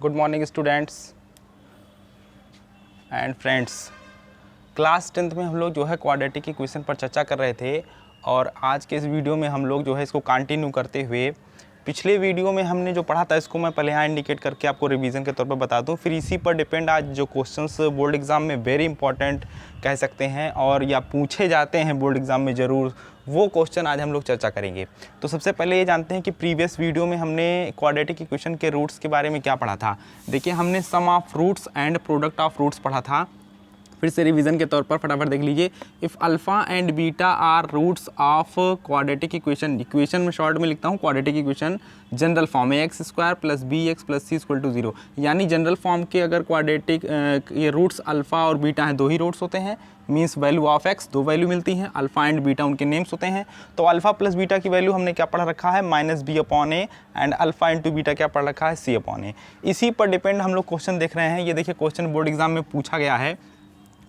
Good morning students and friends. Class 10th में हम लोग जो है क्वाड्रेटिक इक्वेशन पर चर्चा कर रहे थे और आज के इस वीडियो में हम लोग जो है इसको कंटिन्यू करते हुए पिछले वीडियो में हमने जो पढ़ा था इसको मैं पहले यहाँ इंडिकेट करके आपको रिवीजन के तौर पर बता दूं, फिर इसी पर डिपेंड आज जो क्वेश्चंस बोर्ड एग्ज़ाम में वेरी इंपॉर्टेंट कह सकते हैं और या पूछे जाते हैं बोर्ड एग्ज़ाम में ज़रूर, वो क्वेश्चन आज हम लोग चर्चा करेंगे। तो सबसे पहले ये जानते हैं कि प्रीवियस वीडियो में हमने क्वाड्रेटिक इक्वेशन के रूट्स के बारे में क्या पढ़ा था। देखिए, हमने sum of roots and product of roots पढ़ा था। फिर से रिवीजन के तौर पर फटाफट देख लीजिए। If alpha and beta are roots of quadratic equation, equation में शॉर्ट में लिखता हूँ क्वाड्रेटिक इक्वेशन जनरल फॉर्म है x square plus b x plus c equal to 0, यानी जनरल फॉर्म के अगर क्वाड्रेटिक ये रूट्स अल्फ़ा और बीटा हैं, दो ही रूट्स होते हैं, मीन्स वैल्यू ऑफ एक्स दो वैल्यू मिलती हैं, अल्फ़ा एंड बीटा उनके नेम्स होते हैं। तो अल्फ़ा प्लस बीटा की वैल्यू हमने क्या पढ़ रखा है, minus B upon a, and alpha into beta क्या पढ़ रखा है, सी अपॉन ए। इसी पर डिपेंड हम लोग क्वेश्चन देख रहे हैं। ये देखिए क्वेश्चन बोर्ड एग्जाम में पूछा गया है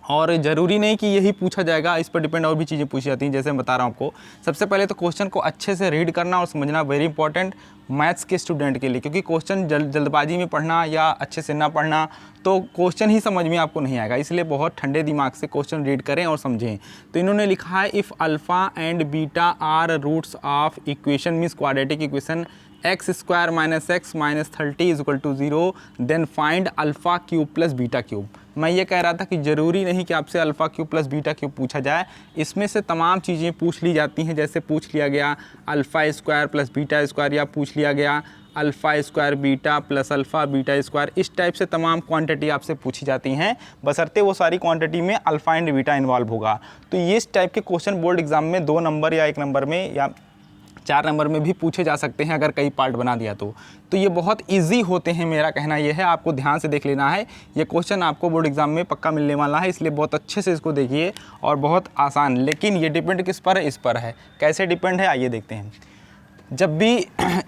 और ज़रूरी नहीं कि यही पूछा जाएगा, इस पर डिपेंड और भी चीज़ें पूछी जाती हैं, जैसे मैं बता रहा हूँ आपको। सबसे पहले तो क्वेश्चन को अच्छे से रीड करना और समझना वेरी इंपॉर्टेंट मैथ्स के स्टूडेंट के लिए, क्योंकि क्वेश्चन जल्दबाजी में पढ़ना या अच्छे से ना पढ़ना तो क्वेश्चन ही समझ में आपको नहीं आएगा। इसलिए बहुत ठंडे दिमाग से क्वेश्चन रीड करें और समझें। तो इन्होंने लिखा है if alpha and beta are roots of equation means quadratic equation x square minus x minus 30 is equal to 0, then find alpha cube plus beta cube. मैं ये कह रहा था कि ज़रूरी नहीं कि आपसे alpha cube plus beta cube पूछा जाए, इसमें से तमाम चीज़ें पूछ ली जाती हैं। जैसे पूछ लिया गया alpha square plus beta square, या पूछ लिया गया alpha square beta plus alpha beta square, इस टाइप से तमाम क्वांटिटी आपसे पूछी जाती हैं, बशर्ते वो सारी क्वांटिटी में अल्फ़ा एंड बीटा इन्वॉल्व होगा। तो ये इस टाइप के क्वेश्चन बोर्ड एग्जाम में 2 नंबर या 1 नंबर में या 4 नंबर में भी पूछे जा सकते हैं अगर कई पार्ट बना दिया तो ये बहुत इजी होते हैं। मेरा कहना ये है, आपको ध्यान से देख लेना है, ये क्वेश्चन आपको बोर्ड एग्जाम में पक्का मिलने वाला है, इसलिए बहुत अच्छे से इसको देखिए और बहुत आसान। लेकिन ये डिपेंड किस पर है, इस पर है। कैसे डिपेंड है आइए देखते हैं। जब भी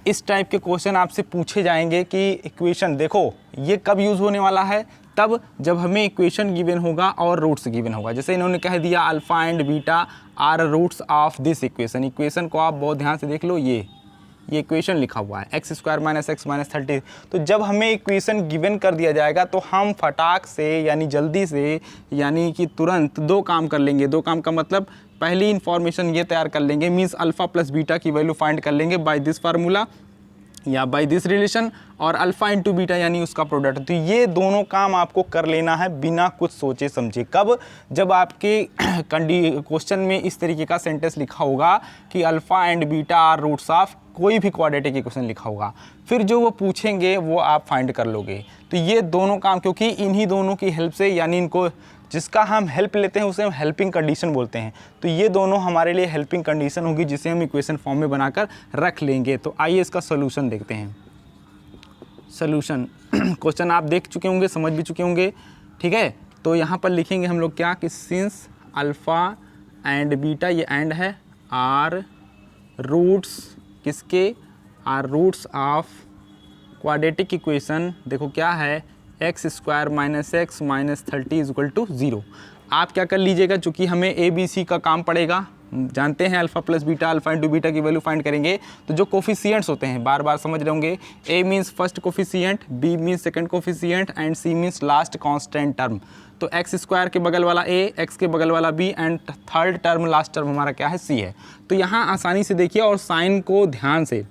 इस टाइप के क्वेश्चन आपसे पूछे जाएंगे कि इक्वेशन, देखो ये कब यूज़ होने वाला है, तब जब हमें इक्वेशन गिवन होगा और रूट्स गिवन होगा। जैसे इन्होंने कह दिया alpha and beta are roots of this equation, equation को आप बहुत ध्यान से देख लो, ये इक्वेशन लिखा हुआ है x square minus x minus 30। तो जब हमें इक्वेशन गिवन कर दिया जाएगा तो हम फटाक से यानी जल्दी से यानी कि तुरंत 2 काम कर लेंगे। 2 काम का मतलब पहली इन्फॉर्मेशन ये तैयार कर लेंगे, मीन्स अल्फ़ा प्लस बीटा की वैल्यू फाइंड कर लेंगे बाय दिस फार्मूला या बाय दिस रिलेशन, और अल्फ़ा इंटू बीटा यानी उसका प्रोडक्ट। तो ये दोनों काम आपको कर लेना है बिना कुछ सोचे समझे। कब? जब आपके क्वेश्चन में इस तरीके का सेंटेंस लिखा होगा कि alpha and beta are roots of कोई भी क्वाड्रेटिक इक्वेशन लिखा होगा, फिर जो वो पूछेंगे वो आप फाइंड कर लोगे। तो ये दोनों काम, क्योंकि इन्हीं दोनों की हेल्प से, यानी इनको जिसका हम हेल्प लेते हैं उसे हम हेल्पिंग कंडीशन बोलते हैं, तो ये दोनों हमारे लिए हेल्पिंग कंडीशन होगी जिसे हम इक्वेशन फॉर्म में बनाकर रख लेंगे। तो आइए इसका सोल्यूशन देखते हैं। सोल्यूशन क्वेश्चन आप देख चुके होंगे, समझ भी चुके होंगे, ठीक है। तो यहाँ पर लिखेंगे हम लोग क्या कि सिंस अल्फ़ा एंड बीटा, ये एंड है, आर रूट्स किसके, are roots of quadratic equation, देखो क्या है, x square minus x minus 30 is equal to 0। आप क्या कर लीजिएगा, चूँकि हमें ए बी सी का काम पड़ेगा, जानते हैं alpha plus beta, alpha into beta की वैल्यू फाइंड करेंगे। तो जो कोफिशिएंट्स होते हैं, बार बार समझ रहे होंगे, A means first coefficient, B means second coefficient and C means last constant term. तो एक्स स्क्वायर के बगल वाला ए, एक्स के बगल वाला B, and third term last term हमारा क्या है, सी है। तो यहाँ आसानी से देखिए और साइन को ध्यान से,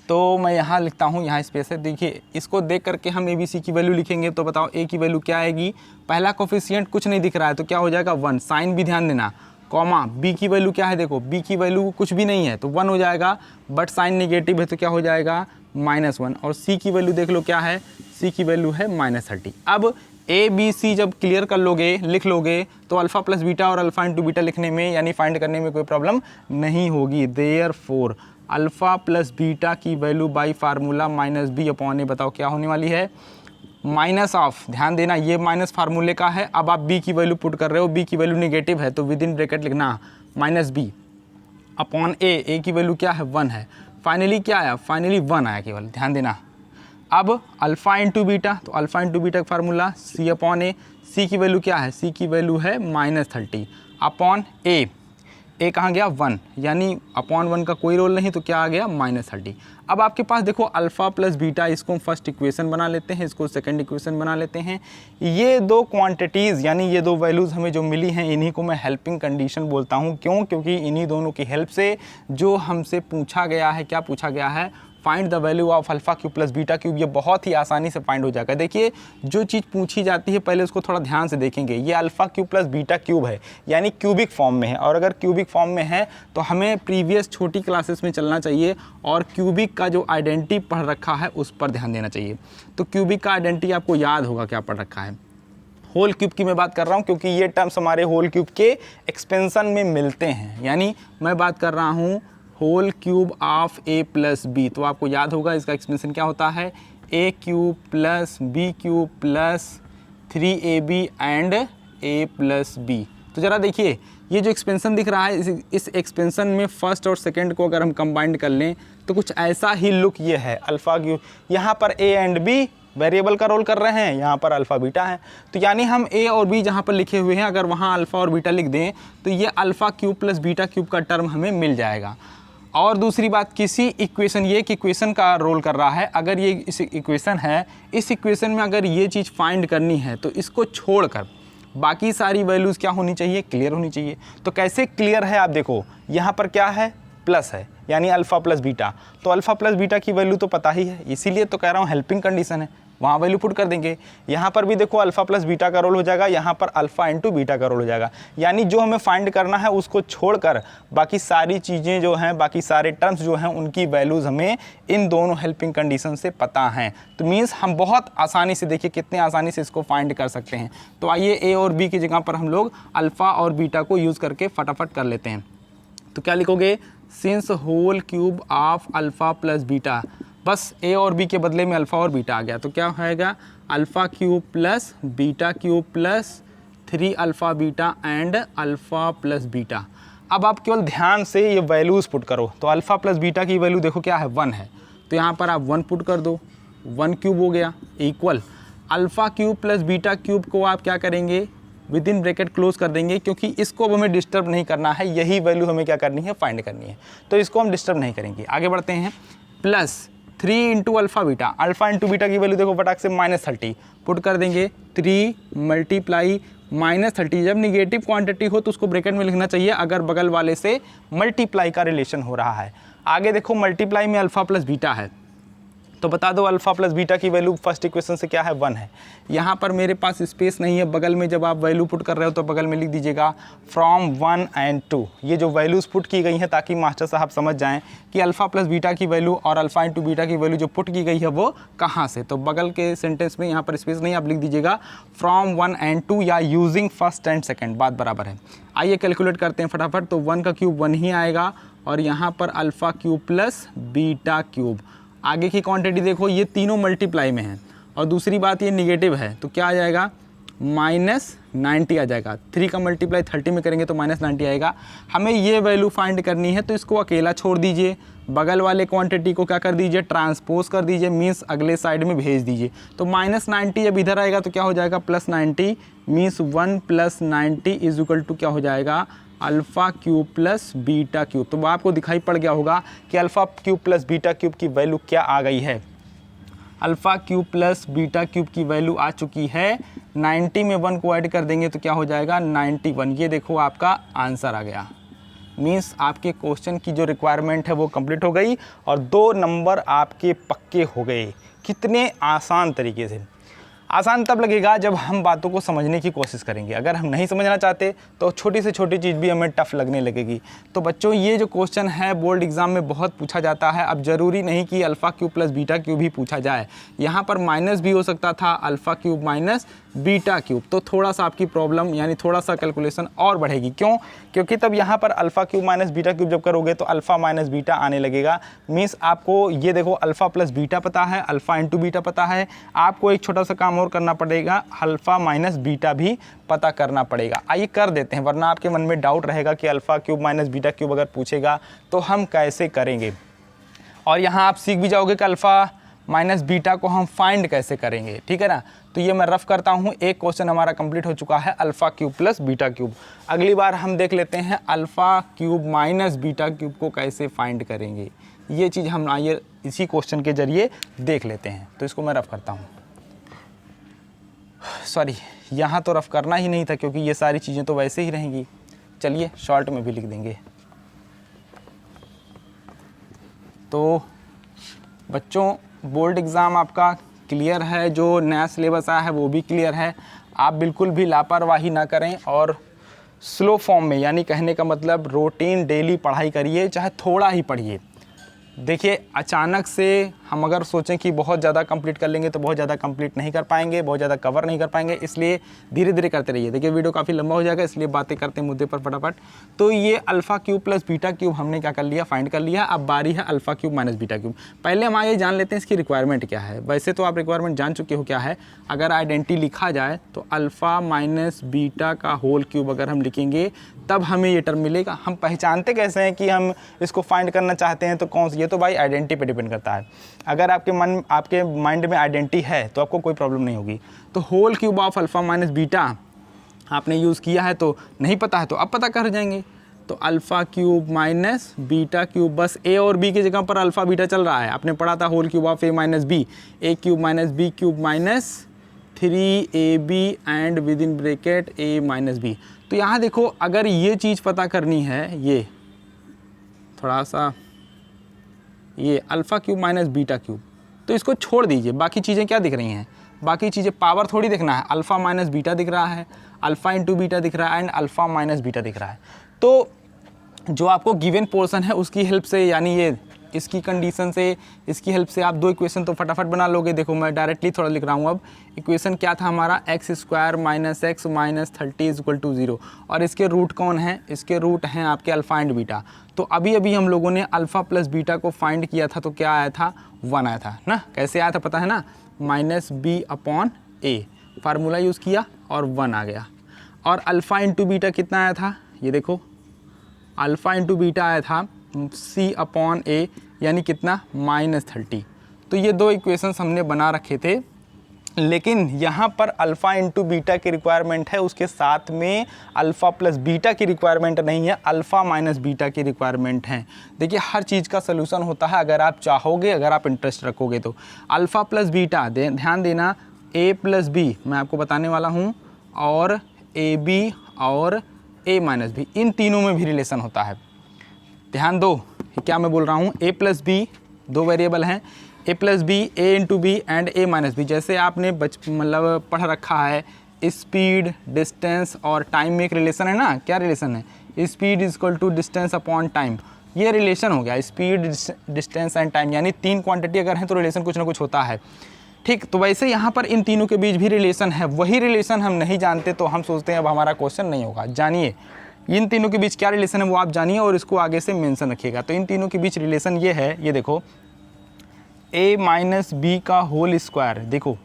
तो मैं यहाँ लिखता हूँ, यहाँ स्पेस है, देखिए इसको देख करके हम ए बी सी की वैल्यू लिखेंगे। तो बताओ ए की वैल्यू क्या आएगी, पहला कोफिशिएंट कुछ नहीं दिख रहा है तो क्या हो जाएगा 1, साइन भी ध्यान देना, कॉमा बी की वैल्यू क्या है, देखो बी की वैल्यू कुछ भी नहीं है तो 1 हो जाएगा, बट साइन नेगेटिव है तो क्या हो जाएगा -1, और सी की वैल्यू देख लो क्या है, सी की वैल्यू है -30। अब ए बी सी जब क्लियर कर लोगे, लिख लोगे, तो अल्फ़ा प्लस बीटा और अल्फ़ा इंटू बीटा लिखने में यानी फाइंड करने में कोई प्रॉब्लम नहीं होगी। देयरफॉर अल्फ़ा प्लस बीटा की value by formula minus B upon A, बताओ क्या होने वाली है, माइनस ऑफ, ध्यान देना ये माइनस फार्मूले का है। अब आप बी की वैल्यू पुट कर रहे हो, बी की वैल्यू नेगेटिव है तो विद इन ब्रैकेट लिखना माइनस बी अपॉन ए की वैल्यू क्या है 1 है। फाइनली क्या आया, फाइनली 1 आया केवल, ध्यान देना। अब अल्फ़ा इंटू बीटा, तो अल्फ़ा इंटू बीटा का फार्मूला सी अपॉन ए, सी की वैल्यू क्या है, सी की वैल्यू है -30 अपॉन ए। ए कहाँ गया 1, यानी अपॉन 1 का कोई रोल नहीं, तो क्या आ गया -30। अब आपके पास देखो अल्फ़ा प्लस बीटा, इसको हम फर्स्ट इक्वेशन बना लेते हैं, इसको सेकंड इक्वेशन बना लेते हैं। ये दो क्वांटिटीज़ यानी ये दो वैल्यूज़ हमें जो मिली हैं, इन्हीं को मैं हेल्पिंग कंडीशन बोलता हूँ। क्यों? क्योंकि इन्हीं दोनों की हेल्प से जो हमसे पूछा गया है, क्या पूछा गया है, find the value of alpha cube plus beta cube, ये बहुत ही आसानी से फाइंड हो जाएगा। देखिए जो चीज़ पूछी जाती है पहले उसको थोड़ा ध्यान से देखेंगे। ये alpha cube plus beta cube है, यानी क्यूबिक फॉर्म में है, और अगर क्यूबिक फॉर्म में है तो हमें प्रीवियस छोटी क्लासेस में चलना चाहिए और क्यूबिक का जो आइडेंटिटी पढ़ रखा है उस पर ध्यान देना चाहिए। तो क्यूबिक का आइडेंटिटी आपको याद होगा क्या पढ़ रखा है। होल क्यूब की मैं बात कर रहा हूँ क्योंकि ये टर्म्स हमारे होल क्यूब के एक्सपेंशन में मिलते हैं, यानी मैं बात कर रहा हूँ whole cube of A plus B. तो आपको याद होगा इसका एक्सपेंशन क्या होता है, A cube plus B cube plus 3ab and A plus B. तो ज़रा देखिए ये जो एक्सपेंशन दिख रहा है, इस एक्सपेंशन में फर्स्ट और सेकंड को अगर हम कंबाइंड कर लें तो कुछ ऐसा ही लुक ये है। अल्फ़ा क्यूब, यहाँ पर ए एंड बी वेरिएबल का रोल कर रहे हैं, यहाँ पर अल्फ़ा बीटा है, तो यानी हम ए और बी जहाँ पर लिखे हुए हैं अगर वहाँ अल्फ़ा और बीटा लिख दें तो ये alpha cube plus beta cube का टर्म हमें मिल जाएगा। और दूसरी बात, किसी इक्वेशन, ये एक इक्वेशन का रोल कर रहा है, अगर ये इस इक्वेशन है, इस इक्वेशन में अगर ये चीज़ फाइंड करनी है तो इसको छोड़कर बाकी सारी वैल्यूज़ क्या होनी चाहिए, क्लियर होनी चाहिए। तो कैसे क्लियर है, आप देखो यहाँ पर क्या है, प्लस है, यानी अल्फ़ा प्लस बीटा, तो अल्फ़ा प्लस बीटा की वैल्यू तो पता ही है, इसीलिए तो कह रहा हूँ हेल्पिंग कंडीशन है, वहाँ वैल्यू पुट कर देंगे। यहाँ पर भी देखो अल्फ़ा प्लस बीटा का रोल हो जाएगा, यहाँ पर अल्फ़ा इंटू बीटा का रोल हो जाएगा, यानी जो हमें फाइंड करना है उसको छोड़कर बाकी सारी चीज़ें जो हैं, बाकी सारे टर्म्स जो हैं, उनकी वैल्यूज़ हमें इन दोनों हेल्पिंग कंडीशन से पता हैं। तो मीन्स हम बहुत आसानी से, देखिए कितने आसानी से इसको फाइंड कर सकते हैं। तो आइए ए और बी की जगह पर हम लोग अल्फ़ा और बीटा को यूज़ करके फटाफट कर लेते हैं। तो क्या लिखोगे, since whole cube of alpha plus beta, बस ए और बी के बदले में अल्फ़ा और बीटा आ गया, तो क्या होएगा, alpha cube plus beta cube plus 3 alpha beta and alpha plus beta. अब आप केवल ध्यान से ये वैल्यूज़ पुट करो। तो अल्फ़ा प्लस बीटा की वैल्यू देखो क्या है, 1 है, तो यहाँ पर आप 1 पुट कर दो, 1 क्यूब हो गया, equal alpha cube plus beta cube को आप क्या करेंगे, विद इन ब्रैकेट क्लोज कर देंगे, क्योंकि इसको अब हमें डिस्टर्ब नहीं करना है, यही वैल्यू हमें क्या करनी है, फाइंड करनी है, तो इसको हम डिस्टर्ब नहीं करेंगे। आगे बढ़ते हैं, plus 3 into alpha beta, alpha into beta की वैल्यू देखो फटाक से -30 पुट कर देंगे, 3 मल्टीप्लाई -30। जब निगेटिव क्वांटिटी हो तो उसको ब्रैकेट में लिखना चाहिए अगर बगल वाले से मल्टीप्लाई का रिलेशन हो रहा है। आगे देखो मल्टीप्लाई में अल्फ़ा प्लस बीटा है, तो बता दो अल्फ़ा प्लस बीटा की वैल्यू फर्स्ट इक्वेशन से क्या है, 1 है। यहाँ पर मेरे पास स्पेस नहीं है, बगल में जब आप वैल्यू पुट कर रहे हो तो बगल में लिख दीजिएगा फ्रॉम 1 एंड 2। ये जो वैल्यूज़ पुट की गई हैं ताकि मास्टर साहब समझ जाएं कि अल्फ़ा प्लस बीटा की वैल्यू और अल्फ़ा इंटू बीटा की वैल्यू जो पुट की गई है वो कहाँ से। तो बगल के सेंटेंस में यहाँ पर स्पेस नहीं, आप लिख दीजिएगा फ्रॉम 1 एंड 2 या यूजिंग फर्स्ट एंड सेकेंड, बात बराबर है। आइए कैलकुलेट करते हैं फटाफट। तो 1 का क्यूब 1 ही आएगा और यहाँ पर alpha cube plus beta cube, आगे की क्वांटिटी देखो ये तीनों मल्टीप्लाई में है और दूसरी बात ये निगेटिव है, तो क्या आ जाएगा, -90 आ जाएगा। 3 का मल्टीप्लाई 30 में करेंगे तो -90 आएगा। हमें ये वैल्यू फाइंड करनी है तो इसको अकेला छोड़ दीजिए, बगल वाले क्वांटिटी को क्या कर दीजिए, ट्रांसपोज कर दीजिए, मीन्स अगले साइड में भेज दीजिए। तो -90 जब इधर आएगा तो क्या हो जाएगा, +90, मीन्स 1 + 90 इज इक्वल टू क्या हो जाएगा, alpha cube plus beta cube. तो आपको दिखाई पड़ गया होगा कि alpha cube plus beta cube की वैल्यू क्या आ गई है। Alpha cube plus beta cube की वैल्यू आ चुकी है 90 में 1 को ऐड कर देंगे तो क्या हो जाएगा, 91। ये देखो आपका आंसर आ गया, मीन्स आपके क्वेश्चन की जो रिक्वायरमेंट है वो कंप्लीट हो गई और 2 नंबर आपके पक्के हो गए। कितने आसान तरीके से। आसान तब लगेगा जब हम बातों को समझने की कोशिश करेंगे। अगर हम नहीं समझना चाहते तो छोटी से छोटी चीज़ भी हमें टफ लगने लगेगी। तो बच्चों ये जो क्वेश्चन है बोर्ड एग्जाम में बहुत पूछा जाता है। अब ज़रूरी नहीं कि alpha cube plus beta cube ही पूछा जाए, यहाँ पर माइनस भी हो सकता था, alpha cube minus beta cube. तो थोड़ा सा आपकी प्रॉब्लम यानी थोड़ा सा कैलकुलेशन और बढ़ेगी। क्यों? क्योंकि तब यहाँ पर alpha cube minus beta cube जब करोगे तो अल्फ़ा माइनस बीटा आने लगेगा। मीन्स आपको ये देखो अल्फ़ा प्लस बीटा पता है, अल्फ़ा इंटू बीटा पता है, आपको एक छोटा सा काम और करना पड़ेगा, अल्फ़ा माइनस बीटा भी पता करना पड़ेगा। आइए कर देते हैं, वरना आपके मन में डाउट रहेगा कि alpha cube minus beta cube अगर पूछेगा तो हम कैसे करेंगे। और यहाँ आप सीख भी जाओगे कि अल्फ़ा माइनस बीटा को हम फाइंड कैसे करेंगे, ठीक है ना। तो ये मैं रफ करता हूँ, एक क्वेश्चन हमारा कंप्लीट हो चुका है, alpha cube plus beta cube. अगली बार हम देख लेते हैं alpha cube minus beta cube को कैसे फाइंड करेंगे, ये चीज़ हम आइए इसी क्वेश्चन के जरिए देख लेते हैं। तो इसको मैं रफ करता हूँ, सॉरी यहाँ तो रफ करना ही नहीं था क्योंकि ये सारी चीज़ें तो वैसे ही रहेंगी। चलिए शॉर्ट में भी लिख देंगे। तो बच्चों बोर्ड एग्ज़ाम आपका क्लियर है, जो नया सिलेबस आया है वो भी क्लियर है। आप बिल्कुल भी लापरवाही ना करें और स्लो फॉर्म में, यानी कहने का मतलब रूटीन डेली पढ़ाई करिए, चाहे थोड़ा ही पढ़िए। देखिए अचानक से हम अगर सोचें कि बहुत ज़्यादा कंप्लीट कर लेंगे तो बहुत ज़्यादा कंप्लीट नहीं कर पाएंगे, बहुत ज़्यादा कवर नहीं कर पाएंगे, इसलिए धीरे धीरे करते रहिए। देखिए वीडियो काफ़ी लंबा हो जाएगा, इसलिए बातें करते हैं मुद्दे पर फटाफट। तो ये alpha cube plus beta cube हमने क्या कर लिया, फाइंड कर लिया। अब बारी है alpha cube minus beta cube. पहले हम आगे जान लेते हैं इसकी रिक्वायरमेंट क्या है। वैसे तो आप रिक्वायरमेंट जान चुके हो क्या है। अगर आइडेंटिटी लिखा जाए तो अल्फ़ा माइनस बीटा का होल क्यूब अगर हम लिखेंगे तब हमें ये टर्म मिलेगा। हम पहचानते कैसे हैं कि हम इसको फाइंड करना चाहते हैं, तो कौन सी, ये तो भाई आइडेंटिटी पे डिपेंड करता है। अगर आपके माइंड में आइडेंटिटी है तो आपको कोई प्रॉब्लम नहीं होगी। तो whole cube of alpha minus beta आपने यूज़ किया है तो नहीं पता है तो अब पता कर जाएंगे। तो alpha cube minus beta cube, बस ए और बी की जगह पर अल्फ़ा बीटा चल रहा है। आपने पढ़ा था whole cube of a minus b, a cube minus b cube minus 3ab and within bracket a minus b. तो यहाँ देखो अगर ये चीज़ पता करनी है, ये थोड़ा सा ये alpha cube minus beta cube, तो इसको छोड़ दीजिए। बाकी चीज़ें क्या दिख रही हैं, बाकी चीज़ें पावर थोड़ी देखना है। अल्फ़ा माइनस बीटा दिख रहा है, अल्फ़ा इंटू बीटा दिख रहा है एंड अल्फ़ा माइनस बीटा दिख रहा है। तो जो आपको गिवन पोर्शन है उसकी हेल्प से, यानी ये इसकी कंडीशन से, इसकी हेल्प से आप दो इक्वेशन तो फटाफट बना लोगे। देखो मैं डायरेक्टली थोड़ा लिख रहा हूँ। अब इक्वेशन क्या था हमारा, x square minus x minus 30 is equal to 0। और इसके रूट कौन है, इसके रूट हैं आपके अल्फ़ा एंड बीटा। तो अभी अभी हम लोगों ने अल्फ़ा प्लस बीटा को फाइंड किया था, तो क्या आया था, 1 आया था ना। कैसे आया था पता है ना, माइनस बी अपॉन ए, फार्मूला यूज़ किया और 1 आ गया। और अल्फ़ा इंटू बीटा कितना आया था, ये देखो अल्फ़ा इंटू बीटा आया था सी अपॉन ए, यानी कितना, माइनस 30। तो ये दो इक्वेशंस हमने बना रखे थे, लेकिन यहाँ पर अल्फ़ा इंटू बीटा की रिक्वायरमेंट है, उसके साथ में अल्फ़ा प्लस बीटा की रिक्वायरमेंट नहीं है, अल्फ़ा माइनस बीटा की रिक्वायरमेंट है। देखिए हर चीज़ का सलूशन होता है अगर आप चाहोगे, अगर आप इंटरेस्ट रखोगे तो। अल्फ़ा प्लस बीटा ध्यान देना, ए प्लस बी मैं आपको बताने वाला हूँ, और ए बी और ए माइनस बी, इन तीनों में भी रिलेशन होता है। ध्यान दो क्या मैं बोल रहा हूँ, ए प्लस बी दो वेरिएबल हैं, A plus B, A into B and A minus B. जैसे आपने मतलब पढ़ रखा है, स्पीड डिस्टेंस और टाइम में एक रिलेशन है ना। क्या रिलेशन है, speed is equal to distance upon time, ये रिलेशन हो गया, स्पीड डिस्टेंस एंड टाइम, यानी तीन क्वांटिटी अगर हैं तो रिलेशन कुछ ना कुछ होता है। ठीक, तो वैसे यहाँ पर इन तीनों के बीच भी रिलेशन है। वही रिलेशन हम नहीं जानते तो हम सोचते हैं अब हमारा क्वेश्चन नहीं होगा। जानिए इन तीनों के बीच क्या रिलेशन है वो आप जानिए और इसको आगे से मेंशन रखिएगा। तो इन तीनों के बीच रिलेशन ये है, ये देखो a माइनस बी का होल स्क्वायर, देखो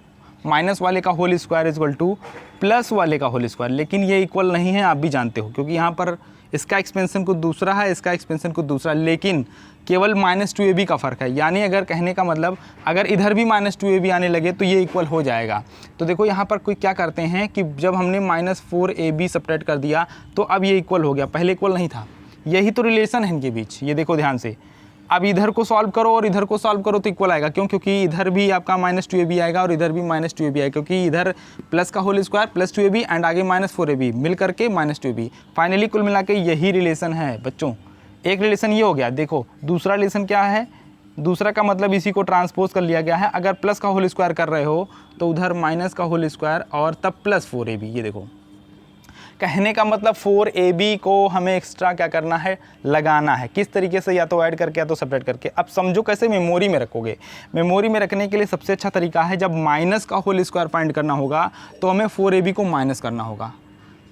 माइनस वाले का whole square is equal to plus वाले का होल स्क्वायर, लेकिन ये इक्वल नहीं है, आप भी जानते हो, क्योंकि यहाँ पर इसका एक्सपेंशन कुछ दूसरा है, इसका एक्सपेंशन कुछ दूसरा, लेकिन केवल -2ab का फ़र्क है। यानी अगर कहने का मतलब अगर इधर भी -2ab आने लगे तो ये इक्वल हो जाएगा। तो देखो यहाँ पर कोई क्या करते हैं कि जब हमने -4ab सब्ट्रैक्ट कर दिया तो अब ये इक्वल हो गया, पहले इक्वल नहीं था। यही तो रिलेशन है इनके बीच, ये देखो ध्यान से। अब इधर को सॉल्व करो और इधर को सॉल्व करो तो इक्वल आएगा, क्यों, क्योंकि इधर भी आपका -2ab आएगा और इधर भी -2ab आएगा, क्योंकि इधर प्लस का होल स्क्वायर +2ab एंड आगे -4ab मिल करके -2ab, फाइनली कुल मिला के यही रिलेशन है बच्चों। एक रिलेशन ये हो गया, देखो दूसरा रिलेशन क्या है, दूसरा का मतलब इसी को ट्रांसपोज कर लिया गया है। अगर प्लस का होल स्क्वायर कर रहे हो तो उधर माइनस का होल स्क्वायर और तब +4ab, ये देखो कहने का मतलब 4ab को हमें एक्स्ट्रा क्या करना है, लगाना है। किस तरीके से, या तो ऐड करके या तो सब्ट्रैक्ट करके। अब समझो कैसे मेमोरी में रखोगे। मेमोरी में रखने के लिए सबसे अच्छा तरीका है, जब माइनस का होल स्क्वायर फाइंड करना होगा तो हमें 4ab को माइनस करना होगा।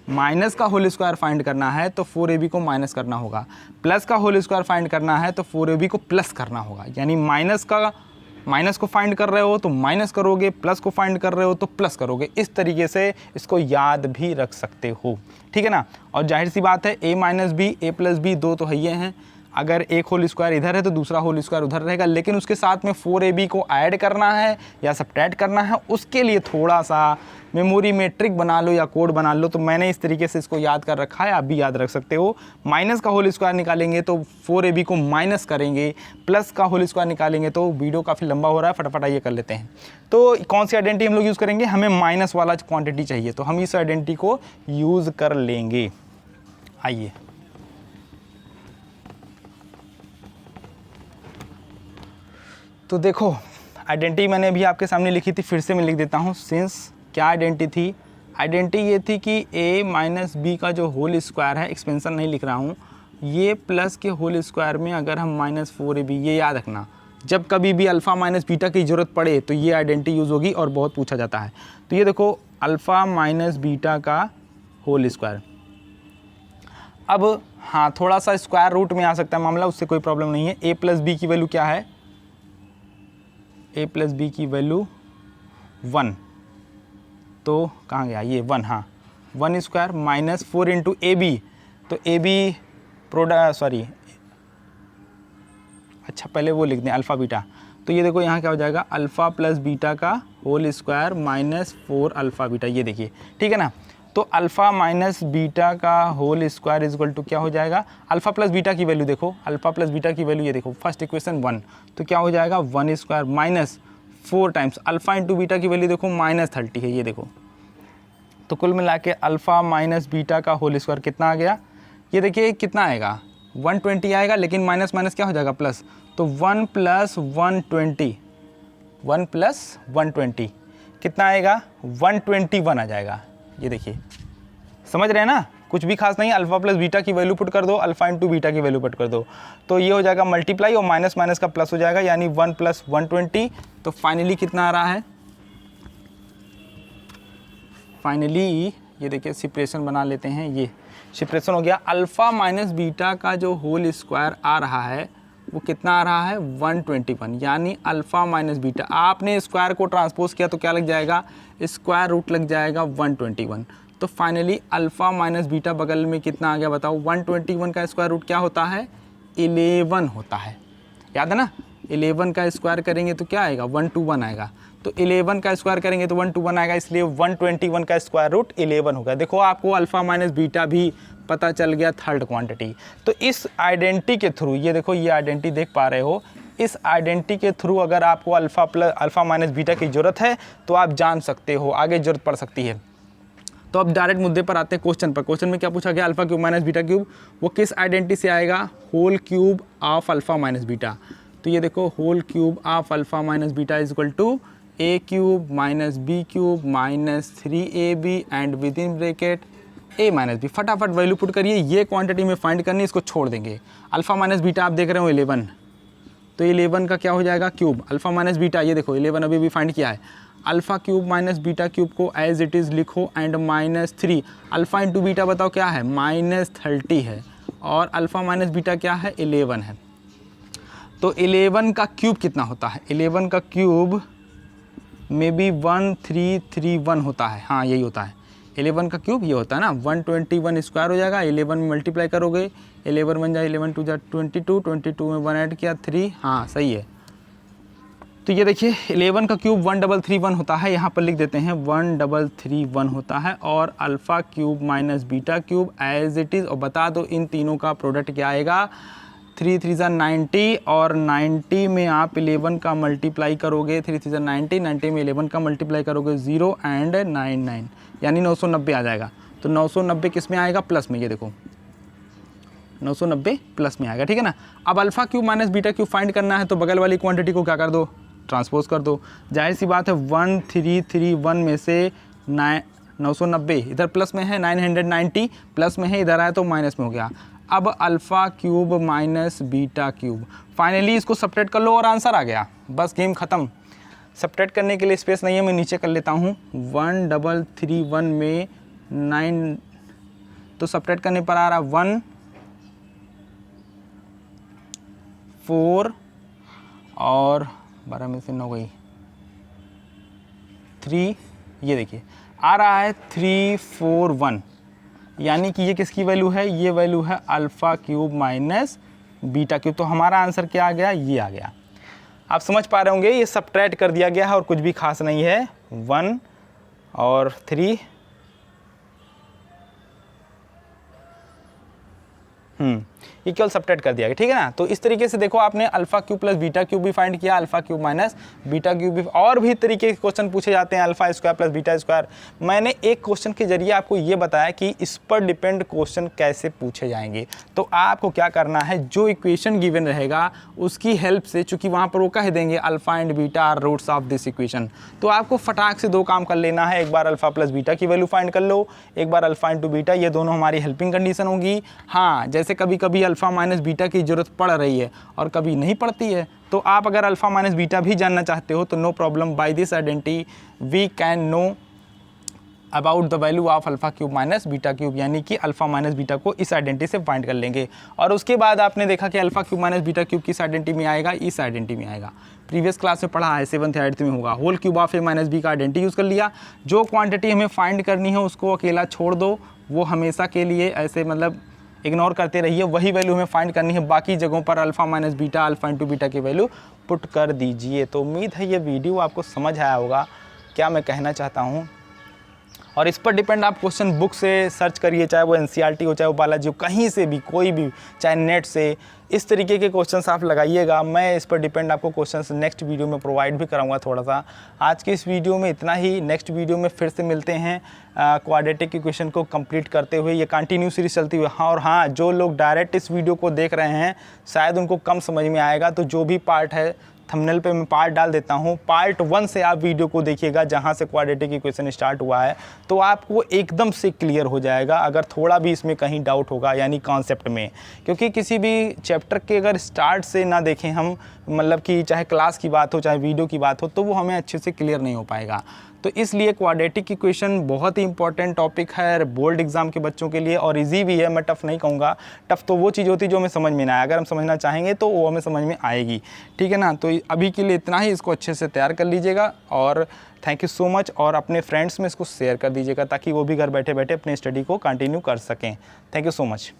माइनस का होल स्क्वायर फाइंड करना है तो 4ab को माइनस करना होगा। प्लस का होल स्क्वायर फाइंड करना है तो 4ab को प्लस करना होगा। यानी माइनस को फाइंड कर रहे हो तो माइनस करोगे, प्लस को फाइंड कर रहे हो तो प्लस करोगे। इस तरीके से इसको याद भी रख सकते हो, ठीक है ना। और जाहिर सी बात है a minus b, a plus B दो तो है ये हैं। अगर एक होल स्क्वायर इधर है तो दूसरा होल स्क्वायर उधर रहेगा, लेकिन उसके साथ में 4ab को ऐड करना है या सब्ट्रैक्ट करना है, उसके लिए थोड़ा सा मेमोरी में ट्रिक बना लो या कोड बना लो। तो मैंने इस तरीके से इसको याद कर रखा है, आप भी याद रख सकते हो। माइनस का होल स्क्वायर निकालेंगे तो 4ab को माइनस करेंगे, प्लस का होल स्क्वायर निकालेंगे तो वीडियो काफ़ी लंबा हो रहा है, फटाफट आइए कर लेते हैं। तो कौन सी आइडेंटिटी हम लोग यूज़ करेंगे, हमें माइनस वाला क्वांटिटी चाहिए तो हम इस आइडेंटिटी को यूज़ कर लेंगे। आइए तो देखो आइडेंटिटी मैंने अभी आपके सामने लिखी थी, फिर से मैं लिख देता हूँ। सिंस क्या आइडेंटिटी थी, आइडेंटिटी ये थी कि a माइनस बी का जो होल स्क्वायर है, एक्सपेंशन नहीं लिख रहा हूँ, ये प्लस के होल स्क्वायर में अगर हम -4ab, ये याद रखना जब कभी भी अल्फ़ा माइनस बीटा की ज़रूरत पड़े तो ये आइडेंटिटी यूज़ होगी और बहुत पूछा जाता है। तो ये देखो अल्फ़ा माइनस बीटा का होल स्क्वायर। अब हाँ, थोड़ा सा स्क्वायर रूट में आ सकता है मामला, उससे कोई प्रॉब्लम नहीं है। a प्लस बी की वैल्यू क्या है, a प्लस बी की वैल्यू 1, तो कहाँ गया ये 1, हाँ 1 square minus 4 into a b, तो ए बी अच्छा पहले वो लिख दें अल्फ़ा बीटा। तो ये देखो यहाँ क्या हो जाएगा, अल्फ़ा प्लस बीटा का whole square minus 4 alpha beta, ये देखिए ठीक है ना। तो अल्फ़ा माइनस बीटा का whole square is equal to क्या हो जाएगा, अल्फ़ा प्लस बीटा की वैल्यू देखो, अल्फ़ा प्लस बीटा की वैल्यू ये देखो, फर्स्ट इक्वेशन 1, तो क्या हो जाएगा 1 square minus 4 times alpha into beta की वैल्यू देखो -30 है, ये देखो। तो कुल मिला के अल्फ़ा माइनस बीटा का होल स्क्वायर कितना आ गया, ये देखिए कितना आएगा 120 आएगा, लेकिन माइनस माइनस क्या हो जाएगा प्लस, तो 1 प्लस 120 कितना आएगा 121 आ जाएगा। ये देखिए समझ रहे हैं ना, कुछ भी खास नहीं, अल्फ़ा प्लस बीटा की वैल्यू पुट कर दो, अल्फ़ा इंटू बीटा की वैल्यू पुट कर दो, तो ये हो जाएगा मल्टीप्लाई और माइनस माइनस का प्लस हो जाएगा, यानी 1 प्लस 120। तो फाइनली कितना आ रहा है, फाइनली ये देखिए सेपरेशन बना लेते हैं, ये सेपरेशन हो गया। अल्फ़ा माइनस बीटा का जो होल स्क्वायर आ रहा है वो कितना आ रहा है 121, यानी अल्फ़ा माइनस बीटा, आपने स्क्वायर को ट्रांसपोज किया तो क्या लग जाएगा, स्क्वायर रूट लग जाएगा 121। तो फाइनली अल्फ़ा माइनस बीटा बगल में कितना आ गया बताओ, 121 का स्क्वायर रूट क्या होता है 11 होता है, याद है ना। 11 का स्क्वायर करेंगे तो क्या आएगा 121 आएगा, तो 11 का स्क्वायर करेंगे तो 121 आएगा, इसलिए 121 का स्क्वायर रूट 11 होगा। देखो आपको अल्फ़ा माइनस बीटा भी पता चल गया, थर्ड क्वांटिटी। तो इस आइडेंटिटी के थ्रू, ये देखो ये आइडेंटिटी देख पा रहे हो, इस आइडेंटिटी के थ्रू अगर आपको अल्फ़ा माइनस बीटा की ज़रूरत है तो आप जान सकते हो, आगे ज़रूरत पड़ सकती है। तो अब डायरेक्ट मुद्दे पर आते हैं, क्वेश्चन पर। क्वेश्चन में क्या पूछा गया, alpha cube minus beta cube, वो किस आइडेंटिटी से आएगा, whole cube of alpha minus beta. तो ये देखो whole cube of alpha minus beta is equal to a cube minus b cube minus 3ab and within bracket a minus b. फटाफट value put करिए, ये quantity में find करनी, इसको छोड़ देंगे। अल्फ़ा माइनस बीटा आप देख रहे हो 11, तो 11 का क्या हो जाएगा क्यूब, अल्फ़ा माइनस बीटा ये देखो 11 अभी भी फाइंड किया है, alpha cube minus beta cube को एज इट इज़ लिखो एंड -3, अल्फ़ा इंटू बीटा बताओ क्या है -30 है, और अल्फ़ा माइनस बीटा क्या है 11 है। तो 11 का क्यूब कितना होता है, 11 का क्यूब में भी 1331 होता है, हाँ यही होता है, 11 का क्यूब ये होता है ना, 121 स्क्वायर हो जाएगा, 11 में मल्टीप्लाई करोगे 11 बन जाए 11 टू जा 22, 22 में 1 ऐड किया 3, हाँ सही है। तो ये देखिए 11 का क्यूब 1331 होता है, यहाँ पर लिख देते हैं 1331 होता है, और alpha cube minus beta cube as it is, और बता दो इन तीनों का प्रोडक्ट क्या आएगा, 3 3 90, और 90 में आप 11 का मल्टीप्लाई करोगे, 3 3 90, 90 में 11 का मल्टीप्लाई करोगे 0 एंड 99, यानी 990 आ जाएगा। तो 990 किस में आएगा, प्लस में, ये देखो 990 प्लस में आएगा, ठीक है ना। अब alpha cube minus beta cube find करना है तो बगल वाली क्वांटिटी को क्या कर दो, ट्रांसपोज कर दो। जाहिर सी बात है 1331 में से 990 इधर प्लस में है, 990 प्लस में है, इधर आया तो माइनस में हो गया। अब alpha cube minus beta cube, finally इसको सब्ट्रैक्ट कर लो और आंसर आ गया, बस गेम ख़त्म। सब्ट्रैक्ट करने के लिए स्पेस नहीं है, मैं नीचे कर लेता हूँ। 1331 में 9, तो सब्ट्रैक्ट करने पर आ रहा 1 4 और 12 में से 9 गई 3, ये देखिए आ रहा है 341, यानी कि ये किसकी वैल्यू है, ये वैल्यू है alpha cube minus beta cube. तो हमारा आंसर क्या आ गया, ये आ गया। आप समझ पा रहे होंगे, ये सबट्रैक्ट कर दिया गया है और कुछ भी खास नहीं है। 1 और 3 ये केवल सबट्रैक्ट कर दिया गया, ठीक है ना। तो इस तरीके से देखो, आपने alpha cube plus beta cube भी फाइंड किया, alpha cube minus beta cube भी, और भी तरीके के क्वेश्चन पूछे जाते हैं, alpha square plus beta square. मैंने एक क्वेश्चन के जरिए आपको ये बताया कि इस पर डिपेंड क्वेश्चन कैसे पूछे जाएंगे। तो आपको क्या करना है, जो इक्वेशन गिवन रहेगा उसकी हेल्प से, चूंकि वहाँ पर वो कह देंगे alpha and beta are roots of this equation, तो आपको फटाक से 2 काम कर लेना है। एक बार अल्फा प्लस बीटा की वैल्यू फाइंड कर लो, एक बार अल्फा इंटू बीटा, ये दोनों हमारी हेल्पिंग कंडीशन होगी। हाँ, जैसे कभी कभी अल्फा माइनस बीटा की जरूरत पड़ रही है और कभी नहीं पड़ती है, तो आप अगर अल्फा माइनस बीटा भी जानना चाहते हो तो no problem, by this identity we can know about the value of alpha cube minus beta cube, यानी कि अल्फा माइनस बीटा को इस आइडेंटिटी से फाइंड कर लेंगे। और उसके बाद आपने देखा कि alpha cube minus beta cube किस आइडेंटिटी में आएगा, इस आइडेंटिटी में आएगा। प्रीवियस क्लास में पढ़ा है, 7th 8th में होगा। Whole cube of a minus b का आइडेंटिटी यूज़ कर लिया। जो क्वांटिटी हमें फाइंड करनी है उसको अकेला छोड़ दो, वो हमेशा के लिए ऐसे मतलब इग्नोर करते रहिए, वही वैल्यू हमें फाइंड करनी है। बाकी जगहों पर alpha minus beta, alpha into beta की वैल्यू पुट कर दीजिए। तो उम्मीद है ये वीडियो आपको समझ आया होगा क्या मैं कहना चाहता हूँ। और इस पर डिपेंड आप क्वेश्चन बुक से सर्च करिए, चाहे वो एनसीईआरटी हो, चाहे वो बालाजी हो, कहीं से भी, कोई भी, चाहे नेट से, इस तरीके के क्वेश्चंस आप लगाइएगा। मैं इस पर डिपेंड आपको क्वेश्चंस नेक्स्ट वीडियो में प्रोवाइड भी कराऊंगा थोड़ा सा। आज के इस वीडियो में इतना ही, नेक्स्ट वीडियो में फिर से मिलते हैं क्वाड्रेटिक इक्वेशन को कंप्लीट करते हुए। ये कंटिन्यू सीरीज चलती हुई। हाँ, और हाँ, जो लोग डायरेक्ट इस वीडियो को देख रहे हैं शायद उनको कम समझ में आएगा, तो जो भी पार्ट है थंबनेल पे मैं पार्ट डाल देता हूँ, पार्ट 1 से आप वीडियो को देखिएगा जहाँ से क्वाड्रेटिक इक्वेशन स्टार्ट हुआ है, तो आपको एकदम से क्लियर हो जाएगा अगर थोड़ा भी इसमें कहीं डाउट होगा, यानी कॉन्सेप्ट में। क्योंकि किसी भी चैप्टर के अगर स्टार्ट से ना देखें हम, मतलब कि चाहे क्लास की बात हो चाहे वीडियो की बात हो, तो वो हमें अच्छे से क्लियर नहीं हो पाएगा। तो इसलिए क्वाड्रेटिक इक्वेशन बहुत ही इंपॉर्टेंट टॉपिक है बोर्ड एग्जाम के बच्चों के लिए, और इजी भी है। मैं टफ़ नहीं कहूँगा, टफ़ तो वो चीज़ होती है जो हमें समझ में ना आए, अगर हम समझना चाहेंगे तो वो हमें समझ में आएगी, ठीक है ना। तो अभी के लिए इतना ही, इसको अच्छे से तैयार कर लीजिएगा और थैंक यू सो मच। और अपने फ्रेंड्स में इसको शेयर कर दीजिएगा ताकि वो भी घर बैठे बैठे अपने स्टडी को कंटिन्यू कर सकें। Thank you so much.